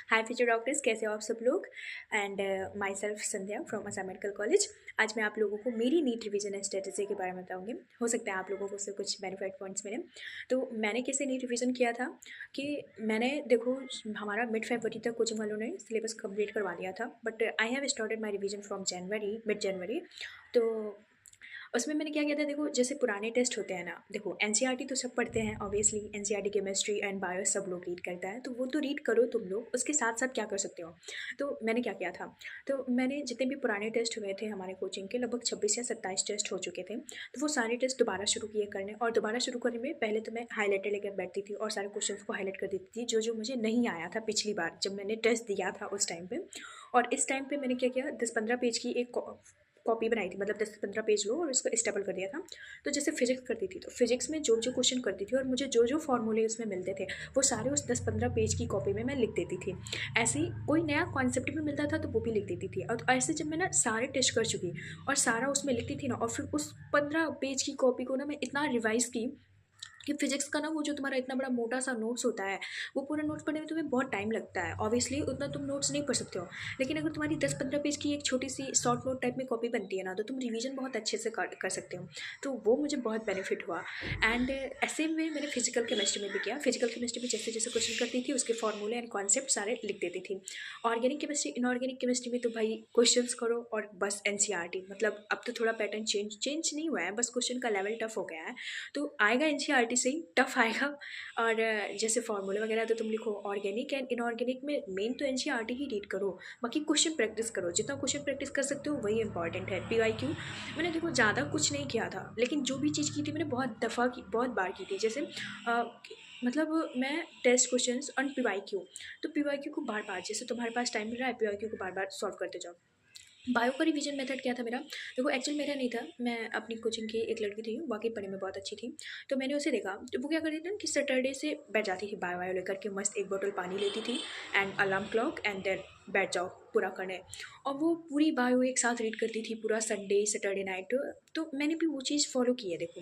हाय future doctors, कैसे हो आप सब लोग। And my self Sandhya from Assam medical college. आज मैं आप लोगों को मेरी नीट रिवीजन स्ट्रेटेजी के बारे में बताऊंगी। हो सकता है आप लोगों को उससे कुछ बेनिफिट पॉइंट्स मिले। तो मैंने कैसे नीट रिवीजन किया था कि मैंने देखो, हमारा मिड फरवरी तक कोचिंग वालों ने सिलेबस कंप्लीट करवा लिया था, but I have started my revision from January, mid January. तो उसमें मैंने क्या किया था, देखो जैसे पुराने टेस्ट होते हैं ना, देखो एनसीईआरटी तो सब पढ़ते हैं obviously, NCERT chemistry and bio सब लोग रीड करता है, तो वो तो रीड करो तुम लोग, उसके साथ साथ क्या कर सकते हो। तो मैंने क्या किया था, तो मैंने जितने भी पुराने टेस्ट हुए थे हमारे कोचिंग के, लगभग 26 या 27 टेस्ट हो चुके थे, तो वो सारे टेस्ट दोबारा शुरू किए करने। और दोबारा शुरू करने में पहले तो मैं हाईलाइटर लेकर बैठती थी और सारे क्वेश्चन को हाईलाइट कर देती थी, जो जो मुझे नहीं आया था पिछली बार जब मैंने टेस्ट दिया था उस टाइम पे। और इस टाइम पे मैंने क्या किया, 10-15 पेज की एक कॉपी बनाई थी, मतलब 10 से 15 पेज लो और उसको स्टेपल कर दिया था। तो जैसे फिजिक्स करती थी, तो फिजिक्स में जो जो क्वेश्चन करती थी और मुझे जो जो फॉर्मूले उसमें मिलते थे, वो सारे उस 10-15 पेज की कॉपी में मैं लिख देती थी। ऐसे ही कोई नया कॉन्सेप्ट भी मिलता था तो वो भी लिख देती थी। और ऐसे जब मैं ना सारे टेस्ट कर चुकी और सारा उसमें लिखती थी ना, और फिर उस 15 पेज की कॉपी को ना मैं इतना रिवाइज़ की कि फिजिक्स का ना वो जो तुम्हारा इतना बड़ा मोटा सा नोट्स होता है, वो पूरा नोट्स पढ़ने में तुम्हें बहुत टाइम लगता है, ऑब्वियसली उतना तुम नोट्स नहीं पढ़ सकते हो। लेकिन अगर तुम्हारी 10-15 पेज की एक छोटी सी शॉर्ट नोट टाइप में कॉपी बनती है ना, तो तुम रिवीजन बहुत अच्छे से कर सकते हो। तो वो मुझे बहुत बेनिफिट हुआ। एंड ऐसे में मैंने फिजिकल केमिस्ट्री में भी किया। फिजिकल केमिस्ट्री में जैसे जैसे क्वेश्चन करती थी उसके फॉर्मूले एंड कॉन्सेप्ट सारे लिख देती थी। ऑर्गेनिक केमिस्ट्री, इनऑर्गेनिक केमिस्ट्री में तो भाई क्वेश्चंस करो और बस एनसीईआरटी, मतलब अब तो थोड़ा पैटर्न चेंज नहीं हुआ है, बस क्वेश्चन का लेवल टफ हो गया है। तो आएगा एनसीईआरटी से ही टफ आएगा। और जैसे फॉर्मूले वगैरह तो तुम लिखो। ऑर्गेनिक एंड इनऑर्गेनिक में मेन तो एनसीईआरटी ही रीड करो, बाकी क्वेश्चन प्रैक्टिस करो, जितना क्वेश्चन प्रैक्टिस कर सकते हो वही इंपॉर्टेंट है। पीवाईक्यू मैंने देखो ज़्यादा कुछ नहीं किया था, लेकिन जो भी चीज़ की थी मैंने बहुत दफ़ा की, बहुत बार की थी। जैसे मतलब मैं टेस्ट क्वेश्चंस ऑन पीवाईक्यू, तो पीवाईक्यू को बार बार, जैसे तुम्हारे पास टाइम मिल रहा है, पीवाईक्यू को बार बार सॉल्व करते जाओ। बायो का रिवीजन मेथड क्या था मेरा, देखो एक्चुअल मेरा नहीं था, मैं अपनी कोचिंग की एक लड़की थी, वाकई पढ़ने में बहुत अच्छी थी। तो मैंने उसे देखा, तो वो क्या करती थी ना कि सैटरडे से बैठ जाती थी बायो वायो लेकर के, मस्त एक बोतल पानी लेती थी and alarm clock and then बैठ जाओ पूरा करने। और वो पूरी बायो एक साथ रीड करती थी पूरा संडे सैटरडे नाइट। तो मैंने भी वो चीज़ फॉलो की है देखो।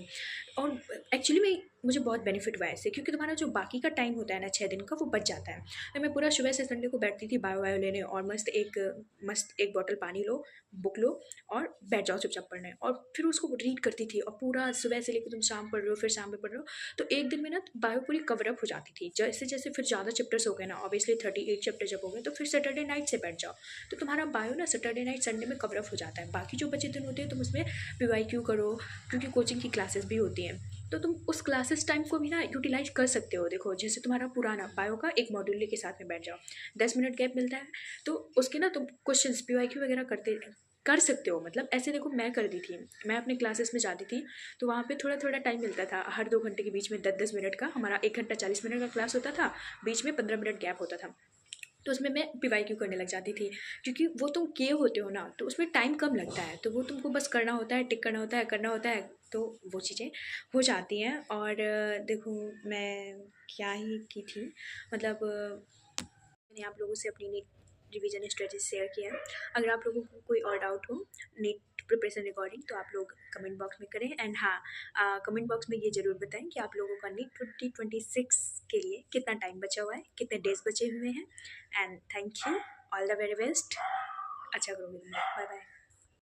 और एक्चुअली में मुझे बहुत बेनिफिट हुआ है इससे, क्योंकि तुम्हारा जो बाकी का टाइम होता है ना 6 दिन का, वो बच जाता है। तो मैं पूरा सुबह से संडे को बैठती थी बायो वायो लेने, और मस्त एक बॉटल पानी लो, बुक लो और बैठ जाओ चुपचाप पढ़ने, और फिर उसको रीड करती थी। और पूरा सुबह से लेकर तुम शाम पढ़ रहे हो, फिर शाम में पढ़ रहे हो, तो एक दिन में ना बायो पूरी कवर अप हो जाती थी। जैसे जैसे फिर ज़्यादा चैप्टर्स हो गए ना, ऑब्वियसली 38 चैप्टर जब हो गए, तो फिर सैटरडे नाइट से बैठ जाओ, तो तुम्हारा बायो ना सैटरडे नाइट संडे में कवर अप हो जाता है। बाकी जो बचे दिन होते हैं तुम उसमें पीवाईक्यू करो, क्योंकि कोचिंग की क्लासेस भी होती हैं, तो तुम उस क्लासेस टाइम को भी ना यूटिलाइज कर सकते हो। देखो जैसे तुम्हारा पुराना बायो का एक मॉड्यूल के साथ में बैठ जाओ, 10 मिनट गैप मिलता है, तो उसके ना तुम क्वेश्चंस पीवाईक्यू वगैरह करते कर सकते हो। मतलब ऐसे देखो मैं कर दी थी, मैं अपने क्लासेस में जाती थी, तो वहाँ पे थोड़ा थोड़ा टाइम मिलता था, हर 2 घंटे के बीच में 10-10 मिनट का, हमारा 1 घंटा 40 मिनट का क्लास होता था, बीच में 15 मिनट गैप होता था। तो उसमें मैं पीवाईक्यू करने लग जाती थी, क्योंकि वो तुम किए होते हो ना, तो उसमें टाइम कम लगता है, तो वो तुमको बस करना होता है, टिक करना होता है, करना होता है, तो वो चीज़ें हो जाती हैं। और देखो मैं क्या ही की थी, मतलब मैंने आप लोगों से अपनी नीट रिवीजन स्ट्रेटेजी शेयर किया है। अगर आप लोगों को कोई और डाउट हो नीट प्रिपरेशन रिकॉर्डिंग, तो आप लोग कमेंट बॉक्स में करें। एंड हाँ, कमेंट बॉक्स में ये ज़रूर बताएं कि आप लोगों का नीट 2026 के लिए कितना टाइम बचा हुआ है, कितने डेज बचे हुए हैं। And thank you, all the very best. अच्छा करोगे, बाय बाय।